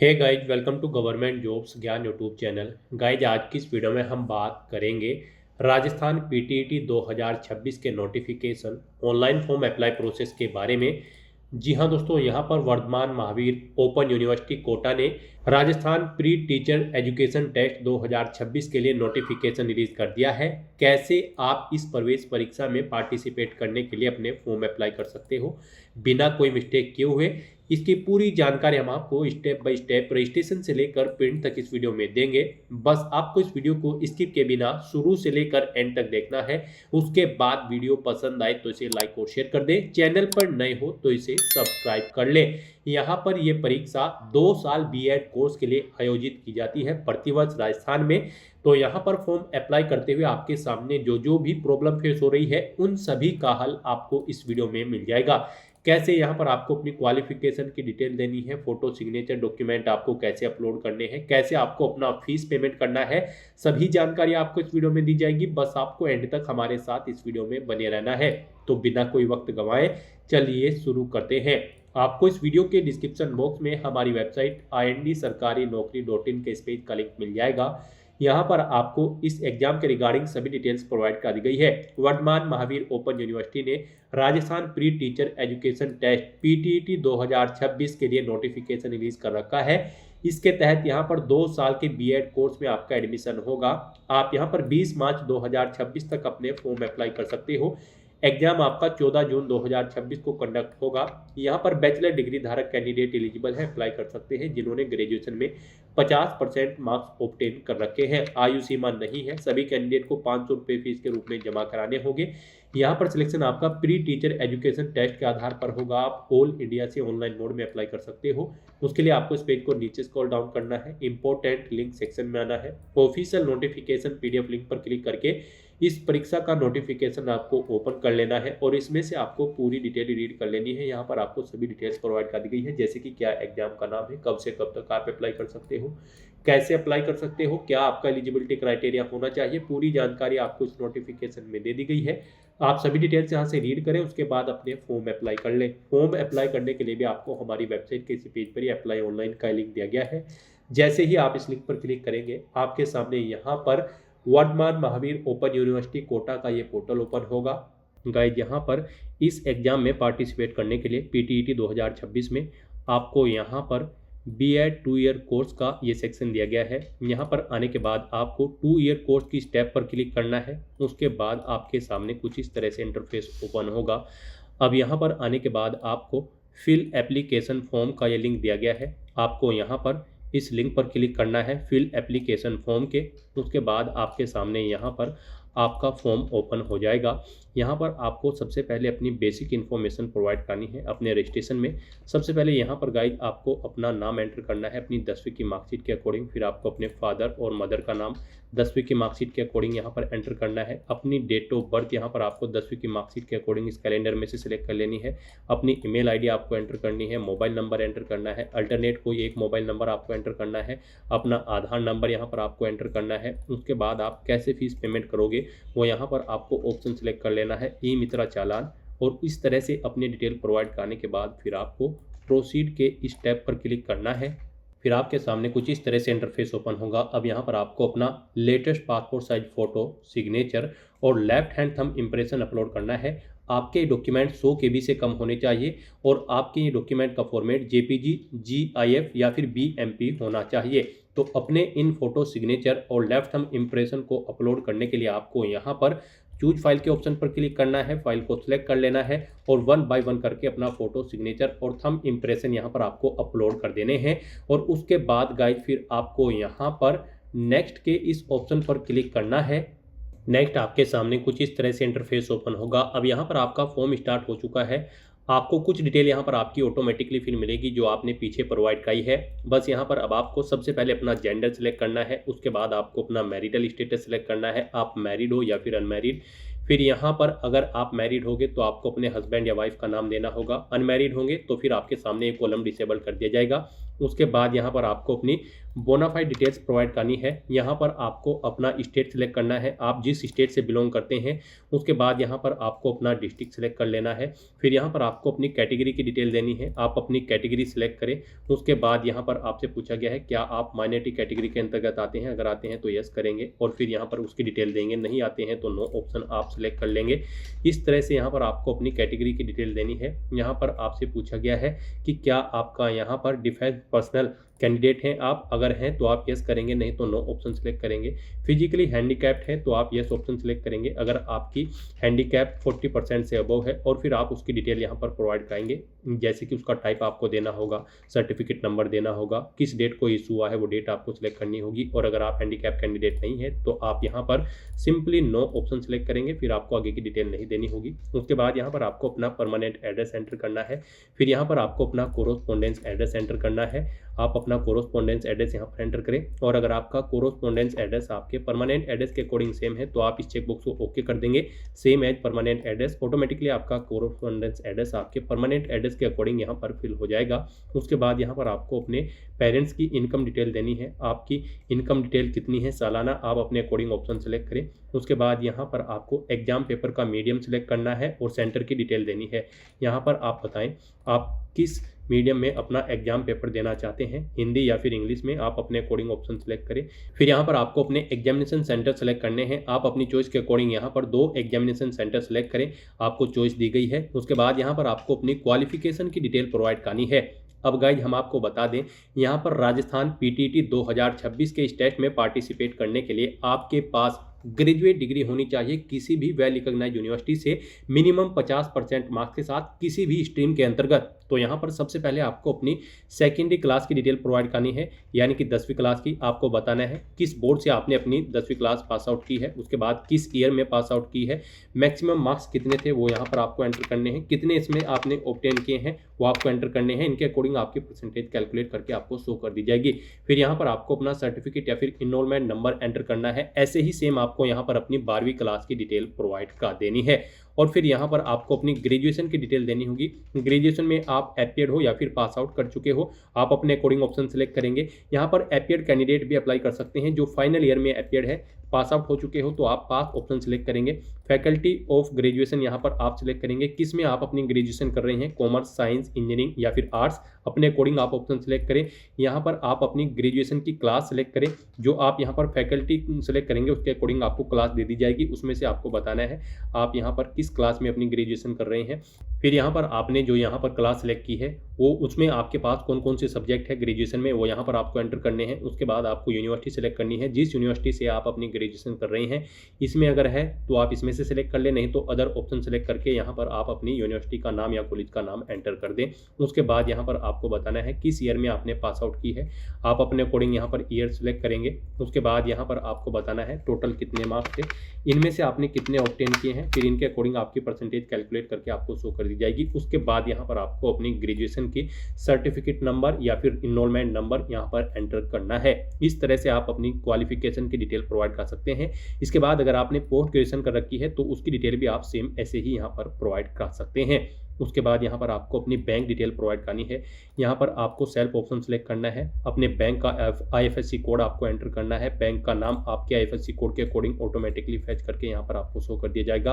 Hey guys, welcome to government jobs Gyan YouTube channel. Guys, आज की इस वीडियो में हम बात करेंगे राजस्थान पीटीईटी 2026 के notification online form apply process के बारे में। जी हाँ दोस्तों, यहाँ पर वर्धमान महावीर ओपन यूनिवर्सिटी कोटा ने Rajasthan pre teacher education test 2026 के लिए नोटिफिकेशन रिलीज कर दिया है। कैसे आप इस प्रवेश परीक्षा में पार्टिसिपेट करने के लिए अपने फॉर्म अप्लाई कर सकते हो बिना कोई मिस्टेक किए हुए, इसकी पूरी जानकारी हम आपको स्टेप बाय स्टेप रजिस्ट्रेशन से लेकर प्रिंट तक इस वीडियो में देंगे। बस आपको इस वीडियो को स्किप के बिना शुरू से लेकर एंड तक देखना है। उसके बाद वीडियो पसंद आए तो इसे लाइक और शेयर कर दें। चैनल पर नए हो तो इसे सब्सक्राइब कर ले। यहाँ पर यह परीक्षा 2 साल बीएड कोर्स के लिए आयोजित की जाती है प्रतिवर्ष राजस्थान में। तो यहाँ पर फॉर्म अप्लाई करते हुए आपके सामने जो जो भी प्रॉब्लम फेस हो रही है उन सभी का हल आपको इस वीडियो में मिल जाएगा। कैसे यहाँ पर आपको अपनी क्वालिफिकेशन की डिटेल देनी है, फोटो सिग्नेचर डॉक्यूमेंट आपको कैसे अपलोड करने हैं, कैसे आपको अपना फीस पेमेंट करना है, सभी जानकारी आपको इस वीडियो में दी जाएगी। बस आपको एंड तक हमारे साथ इस वीडियो में बने रहना है। तो बिना कोई वक्त गंवाए चलिए शुरू करते हैं। आपको इस वीडियो के डिस्क्रिप्शन बॉक्स में हमारी वेबसाइट IND-sarkari-naukri.in के इस पेज का लिंक मिल जाएगा। यहाँ पर आपको इस एग्जाम के रिगार्डिंग सभी डिटेल्स प्रोवाइड कर दी गई है। वर्धमान महावीर ओपन यूनिवर्सिटी ने Rajasthan pre teacher education test PTET 2026 के लिए नोटिफिकेशन रिलीज कर रखा है। इसके तहत यहाँ पर 2 साल के बीएड कोर्स में आपका एडमिशन होगा। आप यहाँ पर 20 मार्च 2026 तक अपने फॉर्म अप्लाई कर सकते हो। एग्जाम आपका 14 जून 2026 को कंडक्ट होगा। यहाँ पर बैचलर डिग्री धारक कैंडिडेट एलिजिबल है, अप्लाई कर सकते हैं जिन्होंने ग्रेजुएशन में 50% मार्क्स ऑब्टेन कर रखे हैं। आयु सीमा नहीं है। सभी कैंडिडेट को 500 रुपये फीस के रूप में जमा कराने होंगे। यहाँ पर सिलेक्शन आपका प्री टीचर एजुकेशन टेस्ट के आधार पर होगा। आप ऑल इंडिया से ऑनलाइन मोड में अप्लाई कर सकते हो। उसके लिए आपको इस पेज को नीचे स्क्रॉल डाउन करना है, इंपॉर्टेंट लिंक सेक्शन में आना है, ऑफिशियल नोटिफिकेशन पीडीएफ लिंक पर क्लिक करके इस परीक्षा का नोटिफिकेशन आपको ओपन कर लेना है और इसमें से आपको पूरी डिटेल रीड कर लेनी है। यहाँ पर आपको सभी डिटेल्स प्रोवाइड कर दी गई है, जैसे कि क्या एग्जाम का नाम है, कब से कब तक आप अप्लाई कर सकते हो, कैसे अप्लाई कर सकते हो, क्या आपका एलिजिबिलिटी क्राइटेरिया होना चाहिए। पूरी जानकारी आपको इस नोटिफिकेशन में दे दी गई है। आप सभी डिटेल्स यहाँ से रीड करें, उसके बाद अपने फॉर्म अप्लाई कर लें। फॉर्म अप्लाई करने के लिए भी आपको हमारी वेबसाइट के इसी पेज पर ही अप्लाई ऑनलाइन का लिंक दिया गया है। जैसे ही आप इस लिंक पर क्लिक करेंगे आपके सामने यहाँ पर वर्धमान महावीर ओपन यूनिवर्सिटी कोटा का ये पोर्टल ओपन होगा। गाइज, यहाँ पर इस एग्जाम में पार्टिसिपेट करने के लिए पीटीईटी 2026 में आपको यहाँ पर बीएड 2 ईयर कोर्स का ये सेक्शन दिया गया है। यहाँ पर आने के बाद आपको 2 ईयर कोर्स की स्टेप पर क्लिक करना है। उसके बाद आपके सामने कुछ इस तरह से इंटरफेस ओपन होगा। अब यहाँ पर आने के बाद आपको फिल एप्लीकेशन फॉर्म का ये लिंक दिया गया है। आपको यहाँ पर इस लिंक पर क्लिक करना है फिल एप्लीकेशन फॉर्म के। उसके बाद आपके सामने यहाँ पर आपका फॉर्म ओपन हो जाएगा। यहाँ पर आपको सबसे पहले अपनी बेसिक इन्फॉर्मेशन प्रोवाइड करनी है अपने रजिस्ट्रेशन में। सबसे पहले यहाँ पर गाइड आपको अपना नाम एंटर करना है अपनी 10वीं की मार्कशीट के अकॉर्डिंग। फिर आपको अपने फादर और मदर का नाम 10वीं की मार्कशीट के अकॉर्डिंग यहाँ पर एंटर करना है। अपनी डेट ऑफ बर्थ यहाँ पर आपको 10वीं की मार्कशीट के अकॉर्डिंग इस कैलेंडर में से सिलेक्ट कर लेनी है। अपनी ईमेल आईडी आपको एंटर करनी है, मोबाइल नंबर एंटर करना है, अल्टरनेट कोई एक मोबाइल नंबर आपको एंटर करना है, अपना आधार नंबर यहाँ पर आपको एंटर करना है। उसके बाद आप कैसे फीस पेमेंट करोगे वो यहाँ पर आपको ऑप्शन सिलेक्ट कर लेना है, ई मित्रा चालान। और इस तरह से अपनी डिटेल प्रोवाइड करने के बाद फिर आपको प्रोसीड के स्टेप पर क्लिक करना है। फिर आपके सामने कुछ इस तरह से इंटरफेस ओपन होगा। अब यहाँ पर आपको अपना latest passport size photo, signature और left hand thumb impression upload करना है। आपके डॉक्यूमेंट 100 KB से कम होने चाहिए और आपके ये डॉक्यूमेंट का फॉर्मेट JPG, GIF या फिर BMP होना चाहिए। तो अपने इन फोटो, सिग्नेचर और लेफ्ट थंब इम्प्रेशन को अपलोड करने के लिए आपको यहाँ पर चूज फाइल के ऑप्शन पर क्लिक करना है, फाइल को सिलेक्ट कर लेना है और 1 बाय 1 करके अपना फोटो, सिग्नेचर और थंब इम्प्रेशन यहाँ पर आपको अपलोड कर देने हैं। और उसके बाद गाइड फिर आपको यहाँ पर नेक्स्ट के इस ऑप्शन पर क्लिक करना है। नेक्स्ट आपके सामने कुछ इस तरह से इंटरफेस ओपन होगा। अब यहाँ पर आपका फॉर्म स्टार्ट हो चुका है। आपको कुछ डिटेल यहाँ पर आपकी ऑटोमेटिकली फिर मिलेगी जो आपने पीछे प्रोवाइड की है। बस यहाँ पर अब आपको सबसे पहले अपना जेंडर सिलेक्ट करना है। उसके बाद आपको अपना मैरिटल स्टेटस सिलेक्ट करना है, आप मैरिड हो या फिर अनमैरिड। फिर यहाँ पर अगर आप मैरिड होंगे तो आपको अपने हस्बैंड या वाइफ का नाम देना होगा। अनमैरिड होंगे तो फिर आपके सामने एक कॉलम डिसेबल कर दिया जाएगा। उसके बाद यहाँ पर आपको अपनी बोनाफाइड डिटेल्स प्रोवाइड करनी है। यहाँ पर आपको अपना स्टेट सेलेक्ट करना है, आप जिस स्टेट से बिलोंग करते हैं। उसके बाद यहाँ पर आपको अपना डिस्ट्रिक्ट सेलेक्ट कर लेना है। फिर यहाँ पर आपको अपनी कैटेगरी की डिटेल देनी है, आप अपनी कैटेगरी सेलेक्ट करें। उसके बाद यहाँ पर आपसे पूछा गया है क्या आप माइनॉरिटी कैटेगरी के अंतर्गत आते हैं, अगर आते हैं तो यस करेंगे और फिर यहाँ पर उसकी डिटेल देंगे, नहीं आते हैं तो नो ऑप्शन आप सेलेक्ट कर लेंगे। इस तरह से यहाँ पर आपको अपनी कैटेगरी की डिटेल देनी है। यहाँ पर आपसे पूछा गया है कि क्या आपका यहाँ पर डिफेंस पर्सनल कैंडिडेट हैं आप, अगर हैं तो आप यस करेंगे, नहीं तो नो ऑप्शन सेलेक्ट करेंगे। फिजिकली हैंडीकैप्ड है तो आप यस ऑप्शन सेलेक्ट करेंगे अगर आपकी हैंडीकैप 40% से अबव है, और फिर आप उसकी डिटेल यहाँ पर प्रोवाइड कराएंगे, जैसे कि उसका टाइप आपको देना होगा, सर्टिफिकेट नंबर देना होगा, किस डेट को इशू हुआ है वो डेट आपको सिलेक्ट करनी होगी। और अगर आप हैंडीकैप कैंडिडेट नहीं है तो आप यहाँ पर सिंपली नो ऑप्शन सेलेक्ट करेंगे, फिर आपको आगे की डिटेल नहीं देनी होगी। उसके बाद यहाँ पर आपको अपना परमानेंट एड्रेस एंटर करना है। फिर यहाँ पर आपको अपना कोरोस्पोंडेंस एड्रेस एंटर करना है। आप अपना कोरोस्पोंडेंस एड्रेस यहाँ पर एंटर करें, और अगर आपका कोरोस्पोंडेंस एड्रेस आपके परमानेंट एड्रेस के अकॉर्डिंग सेम है तो आप इस चेकबॉक्स को ओके कर देंगे, same as permanent address. Automatically आपका कोरोस्पोंडेंस एड्रेस आपके परमानेंट एड्रेस के अकॉर्डिंग यहाँ पर फिल हो जाएगा। उसके बाद यहाँ पर आपको अपने पेरेंट्स की इनकम डिटेल देनी है, आपकी इनकम डिटेल कितनी है सालाना, आप अपने अकॉर्डिंग ऑप्शन सेलेक्ट करें। उसके बाद यहाँ पर आपको एग्जाम पेपर का मीडियम सेलेक्ट करना है और सेंटर की डिटेल देनी है। यहाँ पर आप बताएं आप किस मीडियम में अपना एग्जाम पेपर देना चाहते हैं, हिंदी या फिर इंग्लिश में, आप अपने अकॉर्डिंग ऑप्शन सेलेक्ट करें। फिर यहाँ पर आपको अपने एग्जामिनेशन सेंटर सेलेक्ट करने हैं, आप अपनी चॉइस के अकॉर्डिंग यहाँ पर 2 एग्जामिनेशन सेंटर सेलेक्ट करें, आपको चॉइस दी गई है। उसके बाद यहाँ पर आपको अपनी क्वालिफिकेशन की डिटेल प्रोवाइड करनी है। अब गाइज हम आपको बता दें, यहाँ पर राजस्थान पीटीईटी 2026 के इस टेस्ट में पार्टिसिपेट करने के लिए आपके पास ग्रेजुएट डिग्री होनी चाहिए किसी भी वेल रिकॉग्नाइज्ड यूनिवर्सिटी से, मिनिमम 50% मार्क्स के साथ किसी भी स्ट्रीम के अंतर्गत। तो यहाँ पर सबसे पहले आपको अपनी सेकेंडरी क्लास की डिटेल प्रोवाइड करनी है, यानी कि 10वीं क्लास की। आपको बताना है किस बोर्ड से आपने अपनी 10वीं क्लास पास आउट की है, उसके बाद किस ईयर में पास आउट की है, मैक्सिमम मार्क्स कितने थे वो यहाँ पर आपको एंटर करने हैं, कितने इसमें आपने ऑब्टेन किए हैं वो आपको एंटर करने हैं। इनके अकॉर्डिंग आपकी परसेंटेज कैलकुलेट करके आपको शो कर दी जाएगी। फिर यहाँ पर आपको अपना सर्टिफिकेट या फिर इनरोलमेंट नंबर एंटर करना है। ऐसे ही सेम आपको यहाँ पर अपनी 12वीं क्लास की डिटेल प्रोवाइड कर देनी है। और फिर यहाँ पर आपको अपनी ग्रेजुएशन की डिटेल देनी होगी। ग्रेजुएशन में आप एपियर्ड हो या फिर पास आउट कर चुके हो, आप अपने अकॉर्डिंग ऑप्शन सेलेक्ट करेंगे। यहाँ पर एपियर्ड कैंडिडेट भी अप्लाई कर सकते हैं, जो फाइनल ईयर में एपियर्ड है, पास आउट हो चुके हो तो आप पास ऑप्शन सेलेक्ट करेंगे। फैकल्टी ऑफ ग्रेजुएशन यहाँ पर आप सिलेक्ट करेंगे, किस में आप अपनी ग्रेजुएशन कर रहे हैं, कॉमर्स, साइंस, इंजीनियरिंग या फिर आर्ट्स, अपने अकॉर्डिंग आप ऑप्शन सेलेक्ट करें। यहाँ पर आप अपनी ग्रेजुएशन की क्लास सेलेक्ट करें, जो आप यहाँ पर फैकल्टी सेलेक्ट करेंगे उसके अकॉर्डिंग आपको क्लास दे दी जाएगी, उसमें से आपको बताना है आप यहाँ पर किस क्लास में अपनी ग्रेजुएशन कर रहे हैं। फिर यहाँ पर आपने जो यहाँ पर क्लास सेलेक्ट की है वो उसमें आपके पास कौन कौन से सब्जेक्ट है ग्रेजुएशन में वो यहाँ पर आपको एंटर करने हैं। उसके बाद आपको यूनिवर्सिटी सेलेक्ट करनी है, जिस यूनिवर्सिटी से आप अपनी ग्रेजुएशन कर रहे हैं इसमें अगर है तो आप इसमें से सिलेक्ट कर लें, नहीं तो अदर ऑप्शन सेलेक्ट करके यहाँ पर आप अपनी यूनिवर्सिटी का नाम या कॉलेज का नाम एंटर कर दें। उसके बाद यहाँ पर आपको बताना है किस ईयर में आपने पास आउट की है, आप अपने अकॉर्डिंग यहाँ पर ईयर सेलेक्ट करेंगे। उसके बाद यहाँ पर आपको बताना है टोटल कितने मार्क्स थे, इनमें से आपने कितने ऑब्टेन किए हैं, फिर इनके अकॉर्डिंग आपकी परसेंटेज कैलकुलेट करके आपको शो कर दी जाएगी। उसके बाद यहाँ पर आपको अपनी ग्रेजुएशन की सर्टिफिकेट नंबर या फिर इनरोलमेंट नंबर यहाँ पर एंटर करना है। इस तरह से आप अपनी क्वालिफिकेशन की डिटेल प्रोवाइड कर सकते हैं। इसके बाद अगर आपने पोस्ट ग्रेजुएशन कर रखी है तो उसकी डिटेल भी आप सेम ऐसे ही यहाँ पर प्रोवाइड कर सकते हैं। उसके बाद यहाँ पर आपको अपनी बैंक डिटेल प्रोवाइड करनी है। यहाँ पर आपको सेल्फ ऑप्शन सेलेक्ट करना है, अपने बैंक का IFSC कोड आपको एंटर करना है। बैंक का नाम आपके IFSC कोड के अकॉर्डिंग ऑटोमेटिकली फैच करके यहाँ पर आपको शो कर दिया जाएगा।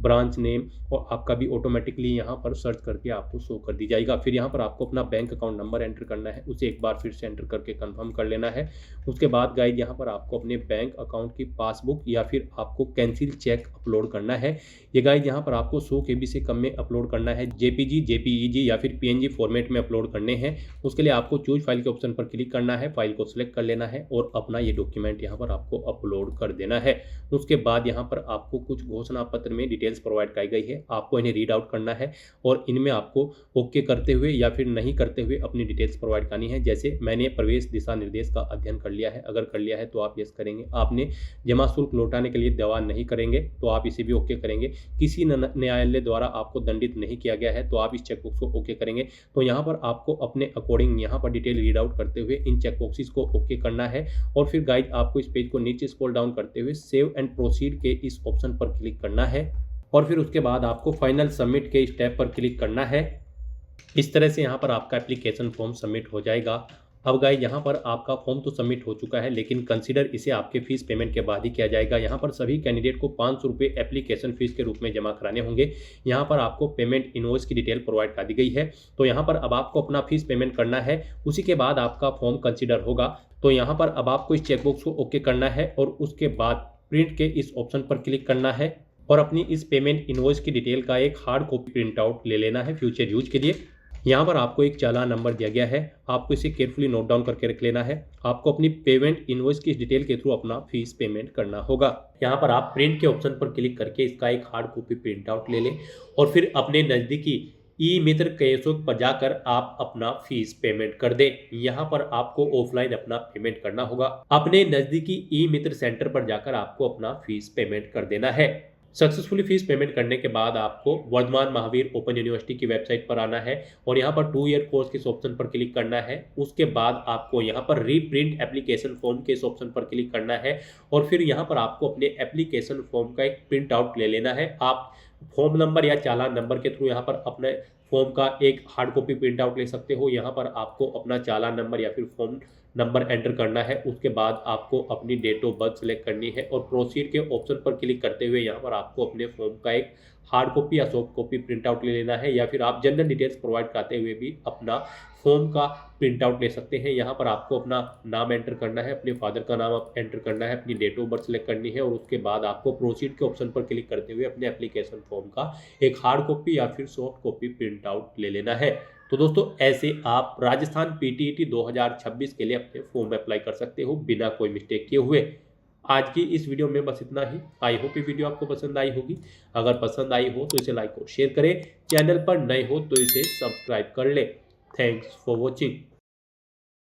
ब्रांच नेम और आपका भी ऑटोमेटिकली यहाँ पर सर्च करके आपको शो कर दी जाएगा। फिर यहाँ पर आपको अपना बैंक अकाउंट नंबर एंटर करना है, उसे एक बार फिर से एंटर करके कन्फर्म कर लेना है। उसके बाद गाइड यहाँ पर आपको अपने बैंक अकाउंट की पासबुक या फिर आपको कैंसिल चेक अपलोड करना है। ये गाइड यहाँ पर आपको 100 KB से कम में अपलोड करना है, JPG, JPEG या फिर PNG फॉर्मेट में अपलोड करने हैं। उसके लिए आपको चूज फाइल के ऑप्शन पर क्लिक करना है, फाइल को सिलेक्ट कर लेना है और अपना ये डॉक्यूमेंट यहाँ पर आपको अपलोड कर देना है। उसके बाद यहाँ पर आपको कुछ घोषणा पत्र में डिटेल्स प्रोवाइड की गई है, आपको इन्हें रीड आउट करना है और इनमें आपको ओके करते हुए या फिर नहीं करते हुए अपनी डिटेल्स प्रोवाइड करनी है। जैसे मैंने प्रवेश दिशा निर्देश का अध्ययन कर लिया है, अगर कर लिया है तो आप यस करेंगे। आपने जमा शुल्क लौटाने के लिए दावा नहीं करेंगे तो आप इसे भी ओके करेंगे। किसी न्यायालय द्वारा आपको दंडित नहीं किया गया है तो आप इस चेकबॉक्स को ओके करेंगे। तो यहाँ पर आपको अपने अकॉर्डिंग यहाँ पर डिटेल रीड आउट करते हुए इन चेकबॉक्सेस को ओके करना है। और फिर गाइड आपको इस पेज को नीचे स्क्रॉल डाउन करते हुए सेव एंड प्रोसीड के इस ऑप्शन पर क्लिक करना है और फिर उसके बाद आपको फाइनल सबमिट के स्टेप पर क्लिक करना है। इस तरह से यहाँ पर आपका एप्लीकेशन फॉर्म सबमिट हो जाएगा अब गाइस यहाँ पर आपका फॉर्म तो सबमिट हो चुका है, लेकिन कंसीडर इसे आपके फीस पेमेंट के बाद ही किया जाएगा। यहाँ पर सभी कैंडिडेट को 500 रुपये एप्लीकेशन फीस के रूप में जमा कराने होंगे। यहाँ पर आपको पेमेंट इनवॉइस की डिटेल प्रोवाइड कर दी गई है। तो यहाँ पर अब आपको अपना फीस पेमेंट करना है, उसी के बाद आपका फॉर्म कंसिडर होगा। तो यहाँ पर अब आपको इस चेकबॉक्स को ओके करना है और उसके बाद प्रिंट के इस ऑप्शन पर क्लिक करना है और अपनी इस पेमेंट इनवॉइस की डिटेल का एक हार्ड कॉपी प्रिंट आउट ले लेना है फ्यूचर यूज के लिए। यहाँ पर आपको एक चालान नंबर दिया गया है, आपको इसे केयरफुली नोट डाउन करके रख लेना है। आपको अपनी पेमेंट इनवॉइस की इस डिटेल के थ्रू अपना फीस पेमेंट करना होगा। यहाँ पर आप प्रिंट के ऑप्शन पर क्लिक करके इसका एक हार्ड कॉपी प्रिंट आउट ले लें और फिर अपने नज़दीकी ई मित्र केएसओ पर जाकर आप अपना फीस पेमेंट कर दें। यहाँ पर आपको ऑफलाइन अपना पेमेंट करना होगा। अपने नज़दीकी ई मित्र सेंटर पर जाकर आपको अपना फीस पेमेंट कर देना है। सक्सेसफुली फीस पेमेंट करने के बाद आपको वर्धमान महावीर ओपन यूनिवर्सिटी की वेबसाइट पर आना है और यहाँ पर 2 ईयर कोर्स के इस ऑप्शन पर क्लिक करना है। उसके बाद आपको यहाँ पर रीप्रिंट एप्लीकेशन फॉर्म के इस ऑप्शन पर क्लिक करना है और फिर यहाँ पर आपको अपने एप्लीकेशन फॉर्म का एक प्रिंट आउट ले लेना है। आप फॉर्म नंबर या चालान नंबर के थ्रू यहाँ पर अपने फॉर्म का एक हार्ड कॉपी प्रिंट आउट ले सकते हो। यहाँ पर आपको अपना चालान नंबर या फिर फॉर्म नंबर एंटर करना है। उसके बाद आपको अपनी डेट ऑफ बर्थ सेलेक्ट करनी है और प्रोसीड के ऑप्शन पर क्लिक करते हुए यहाँ पर आपको अपने फॉर्म का एक हार्ड कॉपी या सॉफ्ट कॉपी प्रिंट आउट ले लेना है, या फिर आप जनरल डिटेल्स प्रोवाइड करते हुए भी अपना फॉर्म का प्रिंट आउट ले सकते हैं। यहाँ पर आपको अपना नाम एंटर करना है, अपने फादर का नाम एंटर करना है, अपनी डेट ऑफ बर्थ सेलेक्ट करनी है और उसके बाद आपको प्रोसीड के ऑप्शन पर क्लिक करते हुए अपने एप्लीकेशन फॉर्म का एक हार्ड कॉपी या फिर सॉफ्ट कॉपी प्रिंट आउट ले लेना है। तो दोस्तों ऐसे आप राजस्थान पीटीईटी 2026 के लिए अपने फॉर्म अप्लाई कर सकते हो बिना कोई मिस्टेक किए हुए। आज की इस वीडियो में बस इतना ही। आई होप ये वीडियो आपको पसंद आई होगी। अगर पसंद आई हो तो इसे लाइक और शेयर करें। चैनल पर नए हो तो इसे सब्सक्राइब कर ले। Thanks for watching.